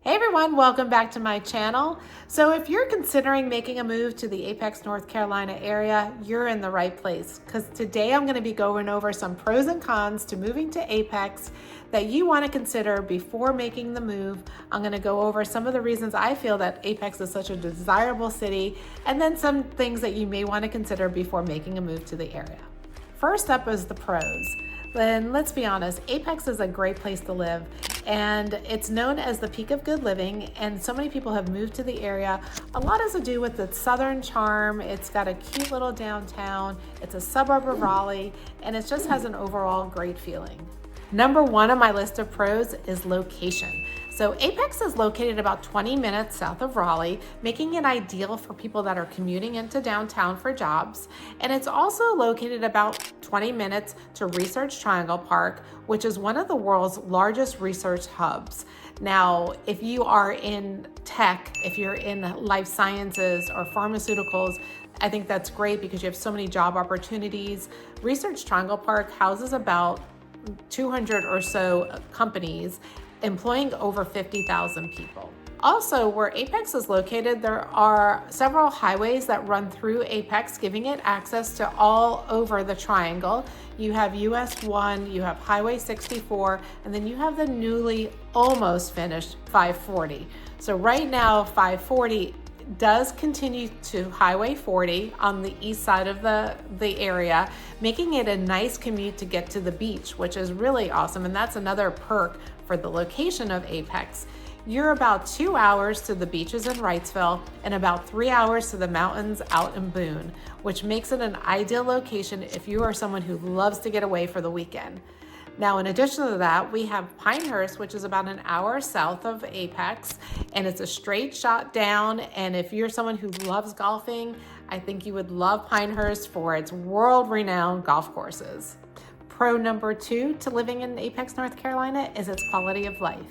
Hey everyone, welcome back to my channel. So if you're considering making a move to the Apex, North Carolina area, you're in the right place because today I'm going to be going over some pros and cons to moving to Apex that you want to consider before making the move. I'm going to go over some of the reasons I feel that Apex is such a desirable city and then some things that you may want to consider before making a move to the area. First up is the pros. Then let's be honest, Apex is a great place to live and it's known as the peak of good living, and so many people have moved to the area. A lot has to do with its southern charm. It's got a cute little downtown, it's a suburb of Raleigh, and it just has an overall great feeling. Number one on my list of pros is location. So Apex is located about 20 minutes south of Raleigh, making it ideal for people that are commuting into downtown for jobs. And it's also located about 20 minutes to Research Triangle Park, which is one of the world's largest research hubs. Now, if you are in tech, if you're in life sciences or pharmaceuticals, I think that's great because you have so many job opportunities. Research Triangle Park houses about 200 or so companies employing over 50,000 people. Also, where Apex is located, there are several highways that run through Apex, giving it access to all over the triangle. You have US 1, you have Highway 64, and then you have the newly almost finished 540. So right now, 540 does continue to Highway 40 on the east side of the area, making it a nice commute to get to the beach, which is really awesome. And that's another perk for the location of Apex. You're about 2 hours to the beaches in Wrightsville and about 3 hours to the mountains out in Boone, which makes it an ideal location if you are someone who loves to get away for the weekend. Now, in addition to that, we have Pinehurst, which is about an hour south of Apex, and it's a straight shot down. And if you're someone who loves golfing, I think you would love Pinehurst for its world-renowned golf courses. Pro number two to living in Apex, North Carolina is its quality of life.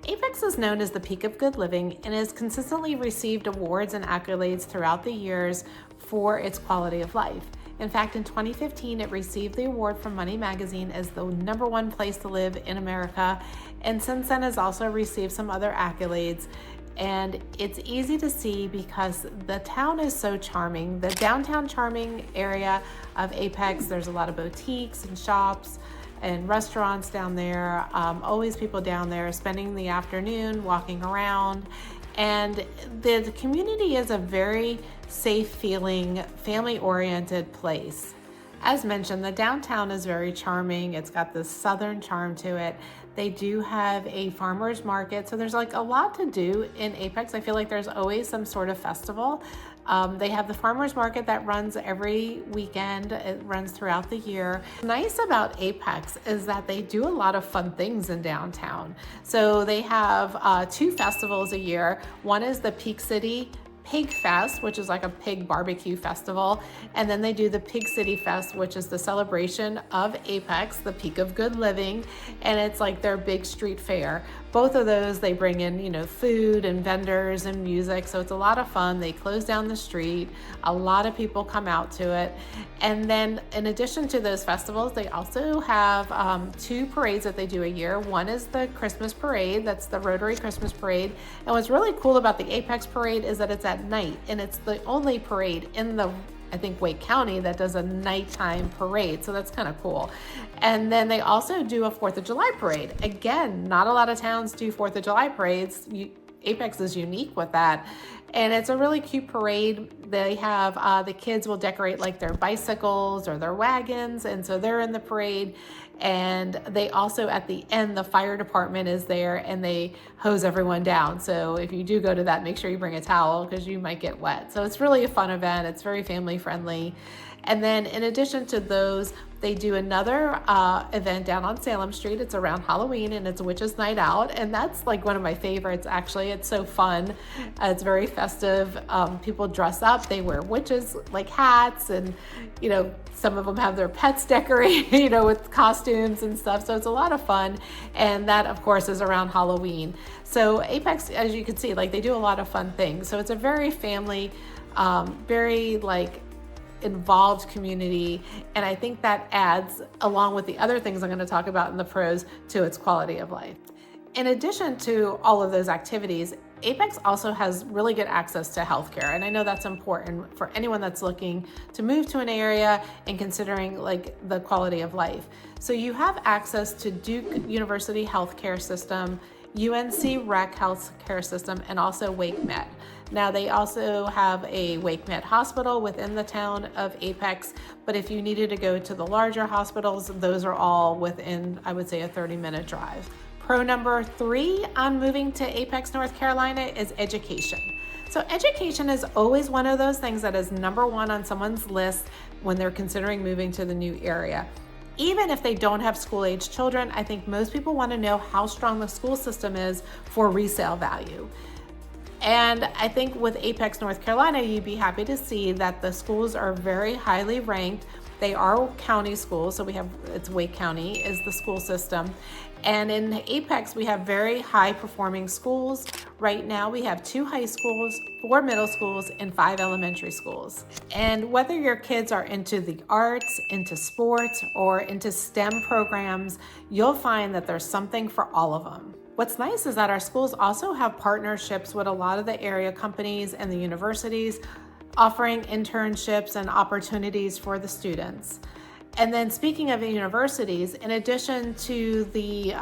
Apex is known as the peak of good living and has consistently received awards and accolades throughout the years for its quality of life. In fact, in 2015, it received the award from Money Magazine as the #1 place to live in America, and since then has also received some other accolades. And it's easy to see because the town is so charming. The downtown charming area of Apex, there's a lot of boutiques and shops and restaurants down there. Always people down there spending the afternoon walking around. And the community is a very safe feeling, family oriented place. As mentioned, the downtown is very charming. It's got this southern charm to it. They do have a farmer's market, so there's like a lot to do in Apex. I feel like there's always some sort of festival. They have the farmer's market that runs every weekend. It runs throughout the year. Nice about Apex is that they do a lot of fun things in downtown. So they have 2 festivals a year. One is the Peak City Pig Fest, which is like a pig barbecue festival. And then they do the Pig City Fest, which is the celebration of Apex, the peak of good living. And it's like their big street fair. Both of those, they bring in, food and vendors and music. So it's a lot of fun. They close down the street. A lot of people come out to it. And then in addition to those festivals, they also have 2 parades that they do a year. One is the Christmas parade. That's the Rotary Christmas parade. And what's really cool about the Apex parade is that it's at night, and it's the only parade in I think Wake County that does a nighttime parade. So that's kind of cool. And then they also do a 4th of July parade. Again, not a lot of towns do 4th of July parades. Apex is unique with that. And it's a really cute parade. They have, the kids will decorate like their bicycles or their wagons. And so they're in the parade. And they also, at the end, the fire department is there and they hose everyone down. So if you do go to that, make sure you bring a towel because you might get wet. So it's really a fun event. It's very family friendly. And then in addition to those, they do another event down on Salem Street. It's around Halloween and it's Witches Night Out. And that's like one of my favorites, actually. It's so fun. It's very festive. People dress up. They wear witches like hats and, some of them have their pets decorated, with costumes and stuff. So it's a lot of fun. And that, of course, is around Halloween. So Apex, as you can see, like they do a lot of fun things. So it's a very family, very involved community. And I think that adds, along with the other things I'm going to talk about in the pros, to its quality of life. In addition to all of those activities, Apex also has really good access to healthcare. And I know that's important for anyone that's looking to move to an area and considering like the quality of life. So you have access to Duke University Healthcare System, UNC Rec Healthcare System, and also WakeMed. Now they also have a WakeMed hospital within the town of Apex, but if you needed to go to the larger hospitals, those are all within, I would say, a 30-minute drive. Pro number 3 on moving to Apex, North Carolina is education. So education is always one of those things that is number 1 on someone's list when they're considering moving to the new area. Even if they don't have school-age children, I think most people want to know how strong the school system is for resale value. And I think with Apex, North Carolina, you'd be happy to see that the schools are very highly ranked. They are county schools, so it's Wake County is the school system. And in Apex, we have very high performing schools. Right now, we have 2 high schools, 4 middle schools, and 5 elementary schools. And whether your kids are into the arts, into sports, or into STEM programs, you'll find that there's something for all of them. What's nice is that our schools also have partnerships with a lot of the area companies and the universities, offering internships and opportunities for the students. And then speaking of universities, in addition to the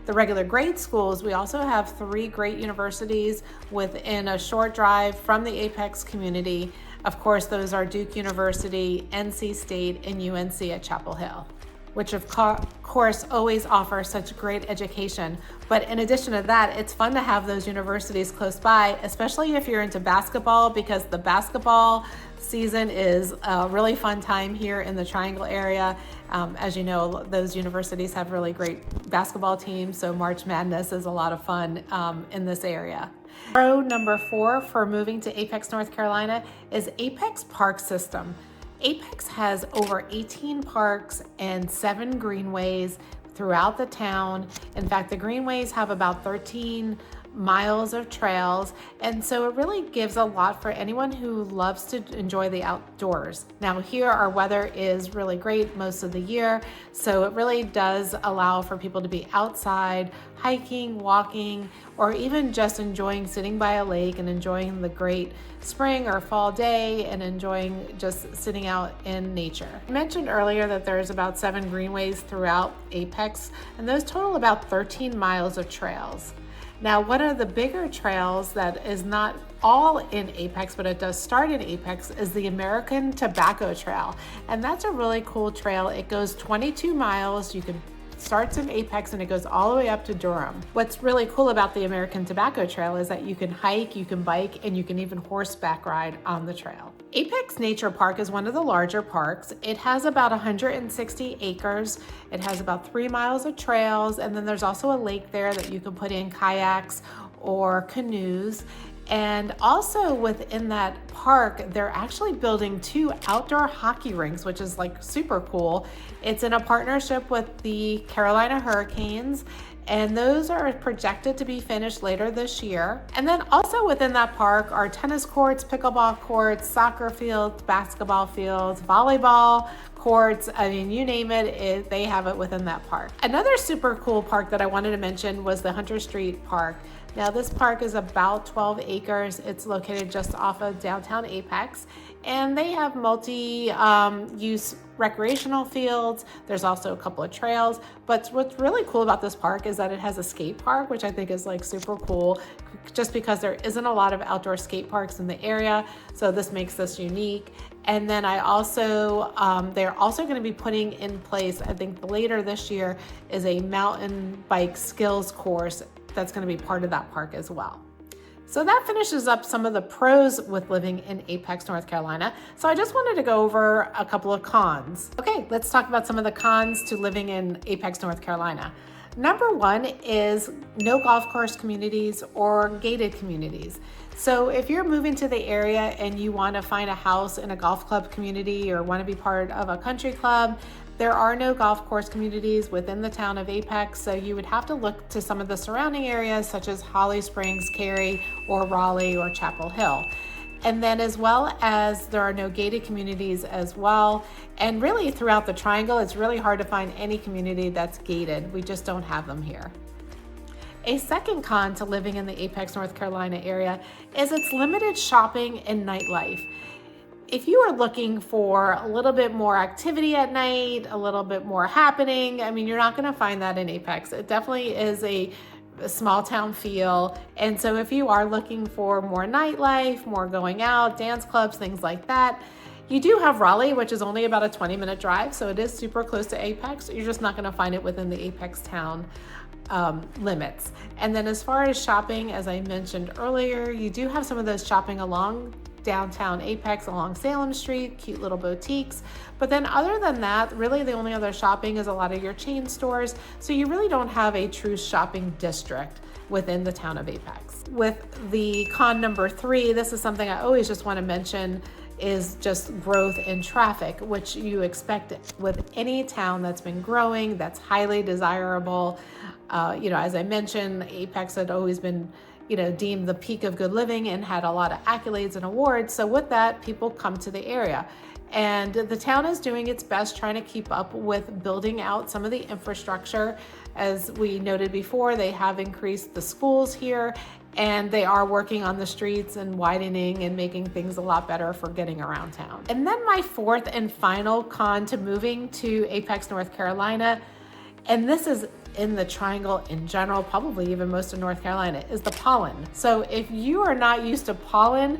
regular grade schools, we also have 3 great universities within a short drive from the Apex community. Of course, those are Duke University, NC State, and UNC at Chapel Hill, which of course always offer such great education. But in addition to that, it's fun to have those universities close by, especially if you're into basketball, because the basketball season is a really fun time here in the Triangle area. As you know, those universities have really great basketball teams, so March Madness is a lot of fun in this area. Pro number 4 for moving to Apex, North Carolina is Apex Park System. Apex has over 18 parks and 7 greenways throughout the town. In fact, the greenways have about 13 miles of trails, and so it really gives a lot for anyone who loves to enjoy the outdoors. Now here our weather is really great most of the year, so it really does allow for people to be outside hiking, walking, or even just enjoying sitting by a lake and enjoying the great spring or fall day and enjoying just sitting out in nature. I mentioned earlier that there's about 7 greenways throughout Apex, and those total about 13 miles of trails. Now, one of the bigger trails that is not all in Apex, but it does start in Apex, is the American Tobacco Trail. And that's a really cool trail. It goes 22 miles. You can starts in Apex and it goes all the way up to Durham. What's really cool about the American Tobacco Trail is that you can hike, you can bike, and you can even horseback ride on the trail. Apex Nature Park is one of the larger parks. It has about 160 acres. It has about 3 miles of trails, and then there's also a lake there that you can put in kayaks or canoes. And also within that park, they're actually building 2 outdoor hockey rinks, which is like super cool. It's in a partnership with the Carolina Hurricanes, and those are projected to be finished later this year. And then also within that park are tennis courts, pickleball courts, soccer fields, basketball fields, volleyball courts. I mean, you name it, they have it within that park. Another super cool park that I wanted to mention was the Hunter Street Park. Now this park is about 12 acres. It's located just off of downtown Apex, and they have multi-use recreational fields. There's also a couple of trails, but what's really cool about this park is that it has a skate park, which I think is like super cool, just because there isn't a lot of outdoor skate parks in the area, so this makes this unique. And then they're also going to be putting in place, I think later this year, is a mountain bike skills course that's going to be part of that park as well. So that finishes up some of the pros with living in Apex, North Carolina. So I just wanted to go over a couple of cons. Okay, let's talk about some of the cons to living in Apex, North Carolina. Number 1 is no golf course communities or gated communities. So if you're moving to the area and you want to find a house in a golf club community or want to be part of a country club, there are no golf course communities within the town of Apex, so you would have to look to some of the surrounding areas such as Holly Springs, Cary, or Raleigh or Chapel Hill. And then as well as there are no gated communities as well. And really throughout the Triangle, it's really hard to find any community that's gated. We just don't have them here. A second con to living in the Apex, North Carolina area is its limited shopping and nightlife. If you are looking for a little bit more activity at night, a little bit more happening, I mean, you're not going to find that in Apex. It definitely is a small town feel. And so if you are looking for more nightlife, more going out, dance clubs, things like that, you do have Raleigh, which is only about a 20-minute drive. So it is super close to Apex. You're just not going to find it within the Apex town limits. And then as far as shopping, as I mentioned earlier, you do have some of those shopping along downtown Apex, along Salem Street, cute little boutiques. But then other than that, really the only other shopping is a lot of your chain stores. So you really don't have a true shopping district within the town of Apex. With the con number 3, this is something I always just want to mention, is just growth in traffic, which you expect with any town that's been growing, that's highly desirable. As I mentioned, Apex had always been deemed the peak of good living and had a lot of accolades and awards. So with that, people come to the area. And the town is doing its best trying to keep up with building out some of the infrastructure. As we noted before, they have increased the schools here, and they are working on the streets and widening and making things a lot better for getting around town. And then my fourth and final con to moving to Apex, North Carolina, and this is in the triangle in general, probably even most of North Carolina, is the pollen. So if you are not used to pollen,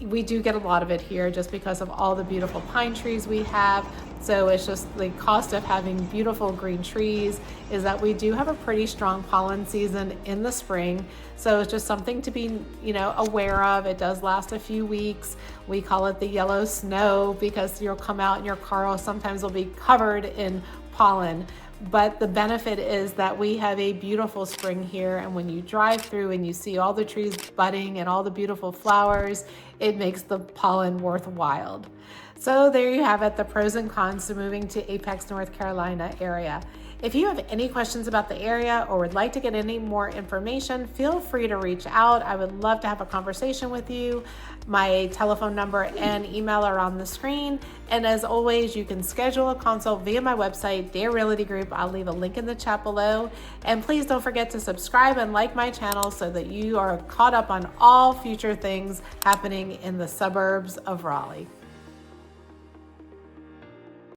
we do get a lot of it here just because of all the beautiful pine trees we have. So it's just the cost of having beautiful green trees is that we do have a pretty strong pollen season in the spring. So it's just something to be, aware of. It does last a few weeks. We call it the yellow snow because you'll come out and your car sometimes will be covered in pollen. But the benefit is that we have a beautiful spring here, and when you drive through and you see all the trees budding and all the beautiful flowers, it makes the pollen worthwhile. So there you have it, the pros and cons to moving to Apex, North Carolina area. If you have any questions about the area or would like to get any more information, feel free to reach out. I would love to have a conversation with you. My telephone number and email are on the screen. And as always, you can schedule a consult via my website, Dare Realty Group. I'll leave a link in the chat below. And please don't forget to subscribe and like my channel so that you are caught up on all future things happening in the suburbs of Raleigh.